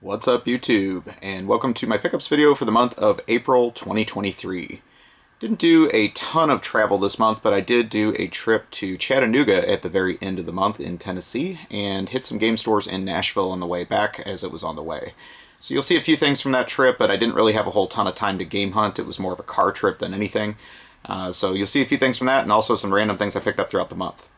What's up YouTube, and welcome to my pickups video for the month of April 2023. Didn't do a ton of travel this month, but I did do a trip to Chattanooga at the very end of the month in Tennessee and hit some game stores in Nashville on the way back as it was on the way. So you'll see a few things from that trip, but I didn't really have a whole ton of time to game hunt. It was more of a car trip than anything. So you'll see a few things from that and also some random things I picked up throughout the month.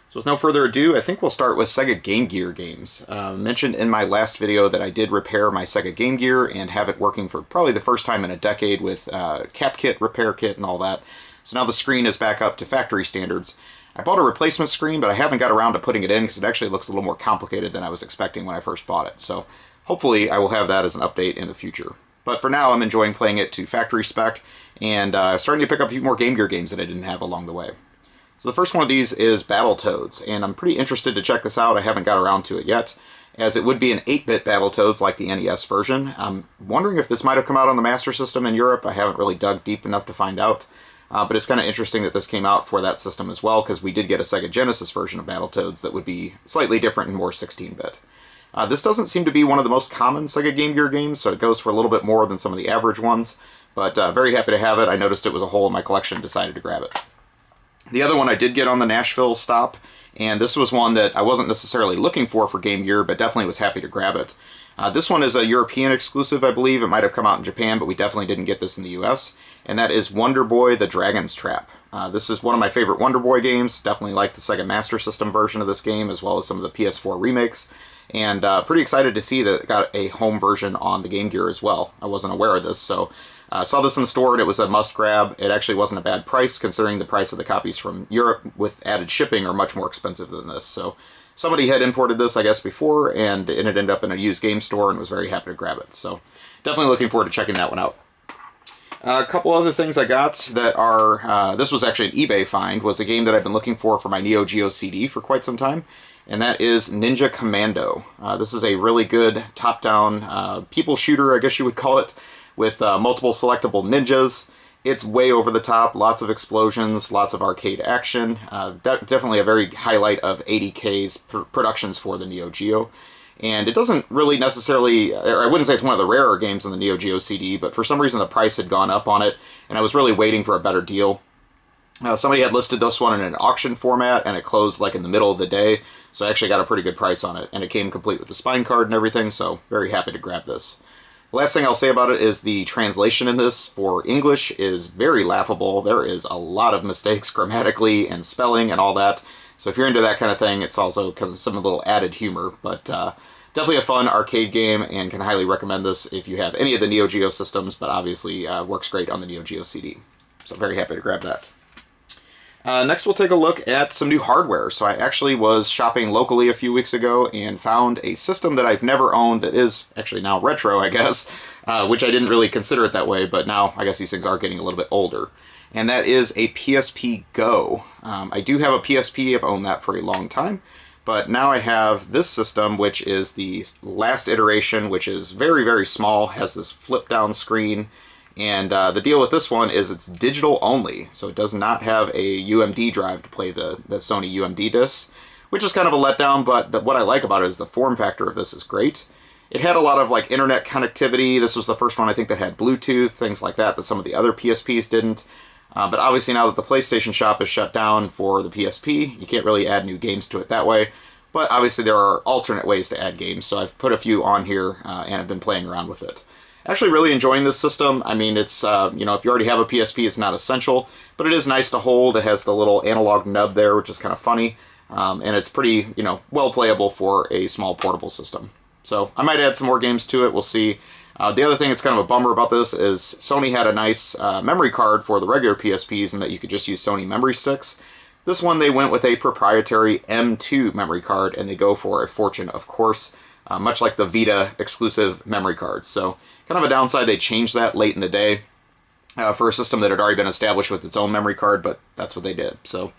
So with no further ado, I think we'll start with Sega Game Gear games. Mentioned in my last video that I did repair my Sega Game Gear and have it working for probably the first time in a decade with cap kit, repair kit, and all that. So now the screen is back up to factory standards. I bought a replacement screen, but I haven't got around to putting it in because it actually looks a little more complicated than I was expecting when I first bought it. So hopefully I will have that as an update in the future. But for now, I'm enjoying playing it to factory spec and starting to pick up a few more Game Gear games that I didn't have along the way. So the first one of these is Battletoads, and I'm pretty interested to check this out. I haven't got around to it yet, as it would be an 8-bit Battletoads like the NES version. I'm wondering if this might have come out on the Master System in Europe. I haven't really dug deep enough to find out, but it's kind of interesting that this came out for that system as well, because we did get a Sega Genesis version of Battletoads that would be slightly different and more 16-bit. This doesn't seem to be one of the most common Sega Game Gear games, so it goes for a little bit more than some of the average ones, but very happy to have it. I noticed it was a hole in my collection and decided to grab it. The other one I did get on the Nashville stop, and this was one that I wasn't necessarily looking for Game Gear, but definitely was happy to grab it. This one is a European exclusive, I believe. It might have come out in Japan, but we definitely didn't get this in the US, and that is Wonder Boy: The Dragon's Trap. This is one of my favorite Wonder Boy games. Definitely like the Sega Master System version of this game, as well as some of the PS4 remakes, and pretty excited to see that it got a home version on the Game Gear as well. I wasn't aware of this, so I saw this in the store and it was a must grab. It actually wasn't a bad price considering the price of the copies from Europe with added shipping are much more expensive than this. So somebody had imported this, I guess, before, and it ended up in a used game store and was very happy to grab it. So definitely looking forward to checking that one out. A couple other things I got that are, this was actually an eBay find, was a game that I've been looking for my Geo CD for quite some time, and that is Ninja Commando. This is a really good top-down people shooter, I guess you would call it, with multiple selectable ninjas. It's way over the top, lots of explosions, lots of arcade action. Definitely a very highlight of 80K's productions for the Neo Geo. And it doesn't really necessarily, or I wouldn't say it's one of the rarer games on the Neo Geo CD, but for some reason the price had gone up on it, and I was really waiting for a better deal. Somebody had listed this one in an auction format, and it closed like in the middle of the day, so I actually got a pretty good price on it, and it came complete with the spine card and everything, so very happy to grab this. Last thing I'll say about it is the translation in this for English is very laughable. There is a lot of mistakes grammatically and spelling and all that. So if you're into that kind of thing, it's also kind of some little added humor. But definitely a fun arcade game, and can highly recommend this if you have any of the Neo Geo systems, but obviously works great on the Neo Geo CD. So very happy to grab that. Next we'll take a look at some new hardware. So I actually was shopping locally a few weeks ago and found a system that I've never owned that is actually now retro, I guess, which I didn't really consider it that way, but now I guess these things are getting a little bit older. And that is a PSP Go. I do have a PSP, I've owned that for a long time, but now I have this system, which is the last iteration, which is very, very small, has this flip-down screen. And the deal with this one is it's digital only, so it does not have a UMD drive to play the Sony UMD discs, which is kind of a letdown, but what I like about it is the form factor of this is great. It had a lot of like internet connectivity. This was the first one I think that had Bluetooth, things like that some of the other PSPs didn't. But obviously now that the PlayStation shop is shut down for the PSP, you can't really add new games to it that way. But obviously there are alternate ways to add games, so I've put a few on here and I've been playing around with it. Actually really enjoying this system. I mean, it's, you know, if you already have a PSP, it's not essential, but it is nice to hold. It has the little analog nub there, which is kind of funny, and it's pretty, you know, well playable for a small portable system. So I might add some more games to it, we'll see. The other thing that's kind of a bummer about this is Sony had a nice memory card for the regular PSPs, and that you could just use Sony memory sticks. This one, they went with a proprietary M2 memory card, and they go for a fortune, of course, much like the Vita exclusive memory cards. So kind of a downside, they changed that late in the day for a system that had already been established with its own memory card, but that's what they did. So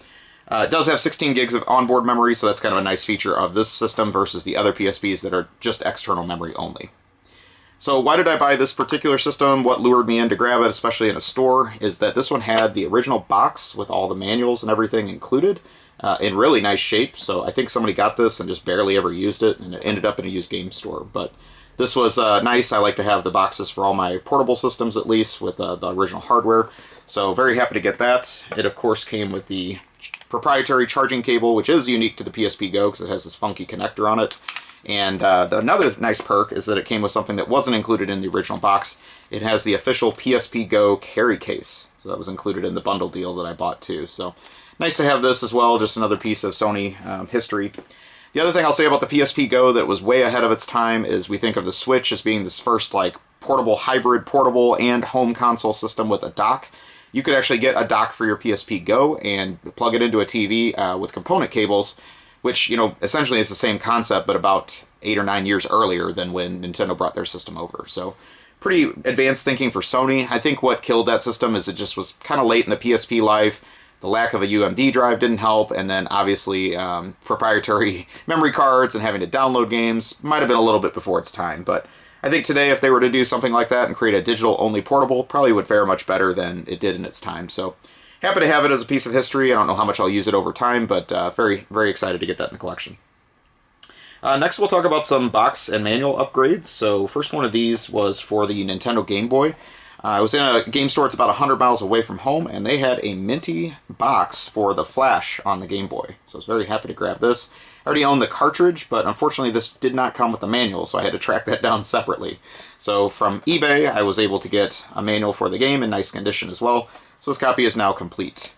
it does have 16 gigs of onboard memory, so that's kind of a nice feature of this system versus the other PSPs that are just external memory only. So why did I buy this particular system? What lured me in to grab it, especially in a store, is that this one had the original box with all the manuals and everything included in really nice shape. So I think somebody got this and just barely ever used it, and it ended up in a used game store. But This was nice. I like to have the boxes for all my portable systems, at least, with the original hardware. So very happy to get that. It, of course, came with the proprietary charging cable, which is unique to the PSP Go because it has this funky connector on it. And another nice perk is that it came with something that wasn't included in the original box. It has the official PSP Go carry case. So that was included in the bundle deal that I bought too. So nice to have this as well, just another piece of Sony history. The other thing I'll say about the PSP Go that was way ahead of its time is we think of the Switch as being this first like portable hybrid portable and home console system with a dock. You could actually get a dock for your PSP Go and plug it into a TV with component cables, which, you know, essentially is the same concept, but about 8 or 9 years earlier than when Nintendo brought their system over. So pretty advanced thinking for Sony. I think what killed that system is it just was kind of late in the PSP life. The lack of a UMD drive didn't help, and then obviously proprietary memory cards and having to download games might have been a little bit before its time. But I think today, if they were to do something like that and create a digital-only portable, probably would fare much better than it did in its time. So happy to have it as a piece of history. I don't know how much I'll use it over time, but very, very excited to get that in the collection. Next, we'll talk about some box and manual upgrades. So first one of these was for the Nintendo Game Boy. I was in a game store, it's about 100 miles away from home, and they had a minty box for the Flash on the Game Boy. So I was very happy to grab this. I already owned the cartridge, but unfortunately this did not come with the manual, so I had to track that down separately. So from eBay, I was able to get a manual for the game in nice condition as well. So this copy is now complete.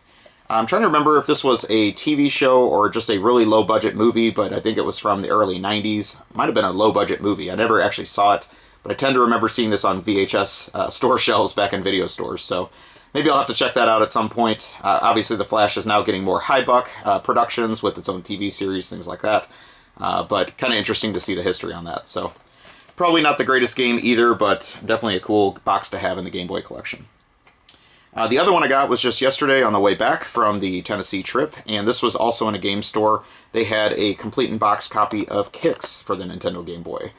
I'm trying to remember if this was a TV show or just a really low-budget movie, but I think it was from the early 90s. It might have been a low-budget movie. I never actually saw it, but I tend to remember seeing this on VHS store shelves back in video stores. So maybe I'll have to check that out at some point. Obviously, The Flash is now getting more high-buck productions with its own TV series, things like that. But kind of interesting to see the history on that. So probably not the greatest game either, but definitely a cool box to have in the Game Boy collection. The other one I got was just yesterday on the way back from the Tennessee trip, and this was also in a game store. They had a complete in-box copy of Kicks for the Nintendo Game Boy.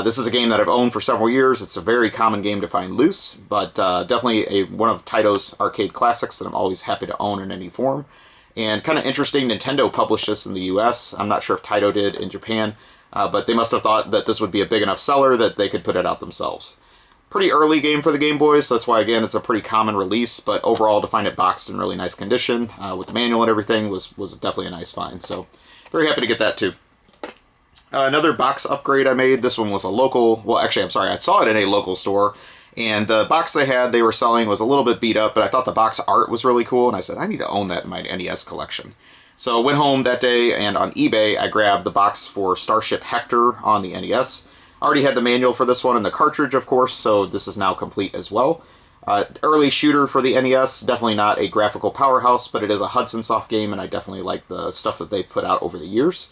This is a game that I've owned for several years. It's a very common game to find loose, but definitely one of Taito's arcade classics that I'm always happy to own in any form. And kind of interesting, Nintendo published this in the US. I'm not sure if Taito did in Japan, but they must have thought that this would be a big enough seller that they could put it out themselves. Pretty early game for the Game Boy, so that's why, again, it's a pretty common release, but overall, to find it boxed in really nice condition, with the manual and everything, was definitely a nice find. So, very happy to get that, too. Another box upgrade I made, this one was a local, well, actually, I'm sorry, I saw it in a local store, and the box they were selling was a little bit beat up, but I thought the box art was really cool, and I said, I need to own that in my NES collection. So, went home that day, and on eBay, I grabbed the box for Starship Hector on the NES. Already had the manual for this one and the cartridge, of course, so this is now complete as well. Early shooter for the NES, definitely not a graphical powerhouse, but it is a Hudson Soft game, and I definitely like the stuff that they've put out over the years.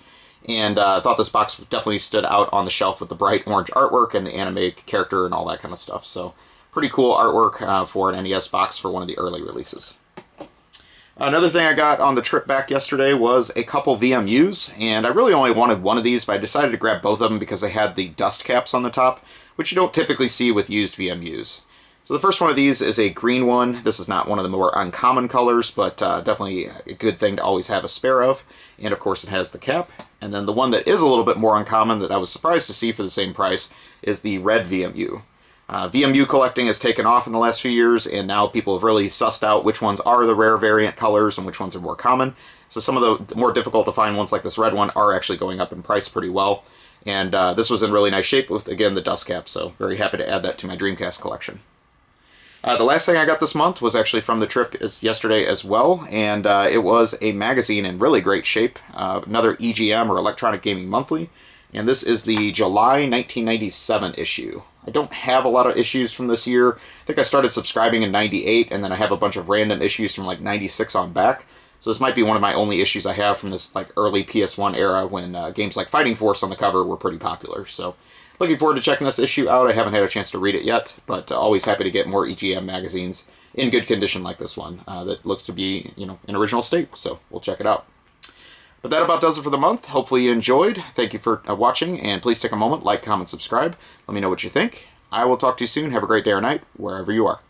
And I thought this box definitely stood out on the shelf with the bright orange artwork and the anime character and all that kind of stuff. So pretty cool artwork for an NES box for one of the early releases. Another thing I got on the trip back yesterday was a couple VMUs, and I really only wanted one of these, but I decided to grab both of them because they had the dust caps on the top, which you don't typically see with used VMUs. So the first one of these is a green one. This is not one of the more uncommon colors, but definitely a good thing to always have a spare of. And of course it has the cap. And then the one that is a little bit more uncommon that I was surprised to see for the same price is the red VMU. VMU collecting has taken off in the last few years, and now people have really sussed out which ones are the rare variant colors and which ones are more common. So some of the more difficult to find ones like this red one are actually going up in price pretty well. And this was in really nice shape with, again, the dust cap, so very happy to add that to my Dreamcast collection. The last thing I got this month was actually from the trip yesterday as well, and it was a magazine in really great shape, another EGM or Electronic Gaming Monthly, and this is the July 1997 issue. I don't have a lot of issues from this year. I think I started subscribing in 98, and then I have a bunch of random issues from like 96 on back. So this might be one of my only issues I have from this like early PS1 era when games like Fighting Force on the cover were pretty popular. So looking forward to checking this issue out. I haven't had a chance to read it yet, but always happy to get more EGM magazines in good condition like this one that looks to be, you know, in original state. So we'll check it out. But that about does it for the month. Hopefully you enjoyed. Thank you for watching, and please take a moment, like, comment, subscribe. Let me know what you think. I will talk to you soon. Have a great day or night, wherever you are.